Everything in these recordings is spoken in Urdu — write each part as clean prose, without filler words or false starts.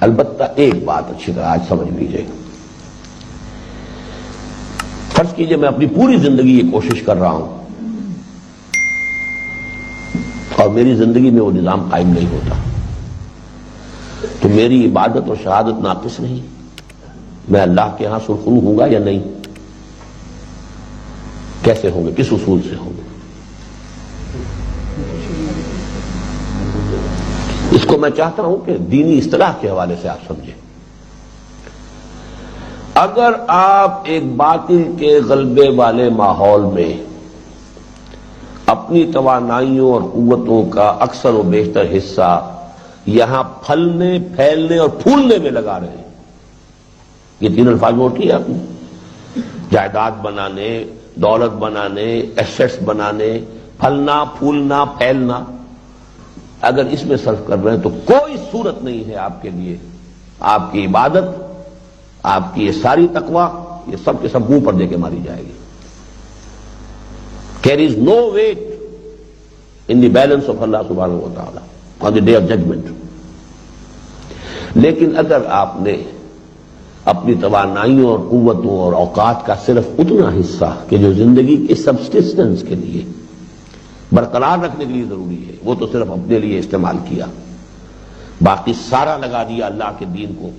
البتہ ایک بات اچھی طرح آج سمجھ لیجیے، فرض کیجئے میں اپنی پوری زندگی یہ کوشش کر رہا ہوں اور میری زندگی میں وہ نظام قائم نہیں ہوتا، تو میری عبادت اور شہادت ناقص نہیں، میں اللہ کے ہاں سرخرو ہوں گا یا نہیں؟ کیسے ہوں گے؟ کس اصول سے ہوں گے؟ اس کو میں چاہتا ہوں کہ دینی اصطلاح کے حوالے سے آپ سمجھیں۔ اگر آپ ایک باطل کے غلبے والے ماحول میں اپنی توانائیوں اور قوتوں کا اکثر و بیشتر حصہ یہاں پھلنے، پھیلنے اور پھولنے میں لگا رہے ہیں، یہ تین الفاظ نوٹ کیے آپ نے، جائیداد بنانے، دولت بنانے، ایسٹس بنانے، پھلنا، پھولنا، پھیلنا، اگر اس میں صرف کر رہے ہیں تو کوئی صورت نہیں ہے آپ کے لیے، آپ کی عبادت، آپ کی یہ ساری تقویٰ، یہ سب کے سب منہ پر دے کے ماری جائے گی۔ There is no weight in the balance of Allah subhanahu wa ta'ala on the day of judgment۔ لیکن اگر آپ نے اپنی توانائیوں اور قوتوں اور اوقات کا صرف اتنا حصہ کہ جو زندگی کے سبسٹنس کے لیے برقرار رکھنے کے لیے ضروری ہے، وہ تو صرف اپنے لیے استعمال کیا، باقی سارا لگا دیا اللہ کے دین کو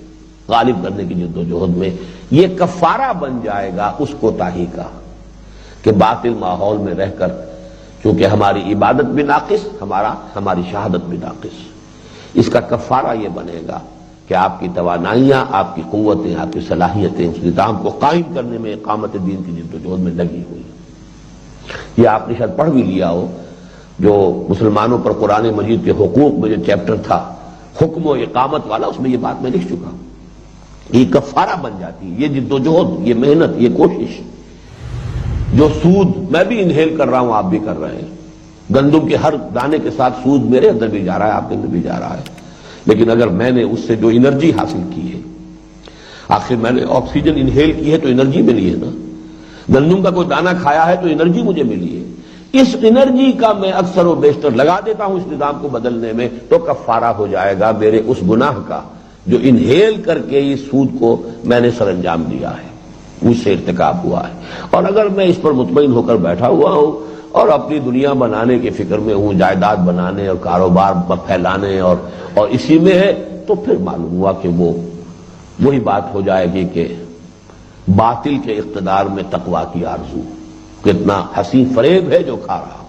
غالب کرنے کی جد و جہد میں، یہ کفارہ بن جائے گا اس کوتاہی کا کہ باطل ماحول میں رہ کر چونکہ ہماری عبادت بھی ناقص، ہماری شہادت بھی ناقص، اس کا کفارہ یہ بنے گا کہ آپ کی توانائیاں، آپ کی قوتیں، آپ کی صلاحیتیں اس نظام کو قائم کرنے میں، اقامت دین کی جد و جہد میں لگی ہوئی۔ یہ آپ نے شاید پڑھ بھی لیا ہو، جو مسلمانوں پر قرآن مجید کے حقوق میں جو چیپٹر تھا حکم و اقامت والا، اس میں یہ بات میں لکھ چکا ہوں۔ یہ کفارہ بن جاتی ہے، یہ جد و جہد، یہ محنت، یہ کوشش، جو سود میں بھی انہیل کر رہا ہوں، آپ بھی کر رہے ہیں، گندم کے ہر دانے کے ساتھ سود میرے اندر بھی جا رہا ہے، آپ کے اندر بھی جا رہا ہے، لیکن اگر میں نے اس سے جو انرجی حاصل کی ہے، آخر میں نے آکسیجن انہیل کی ہے تو انرجی ملی ہے نا، گندم کا کوئی دانہ کھایا ہے تو انرجی مجھے ملی ہے، اس انرجی کا میں اکثر و بیشتر لگا دیتا ہوں اس نظام کو بدلنے میں، تو کفارہ ہو جائے گا میرے اس گناہ کا جو انہیل کر کے اس سود کو میں نے سر انجام دیا ہے، مجھ سے ارتکاب ہوا ہے۔ اور اگر میں اس پر مطمئن ہو کر بیٹھا ہوا ہوں اور اپنی دنیا بنانے کے فکر میں ہوں، جائیداد بنانے اور کاروبار پھیلانے اور اسی میں ہے، تو پھر معلوم ہوا کہ وہی بات ہو جائے گی کہ باطل کے اقتدار میں تقویٰ کی آرزو، کتنا حسین فریب ہے جو کھا رہا۔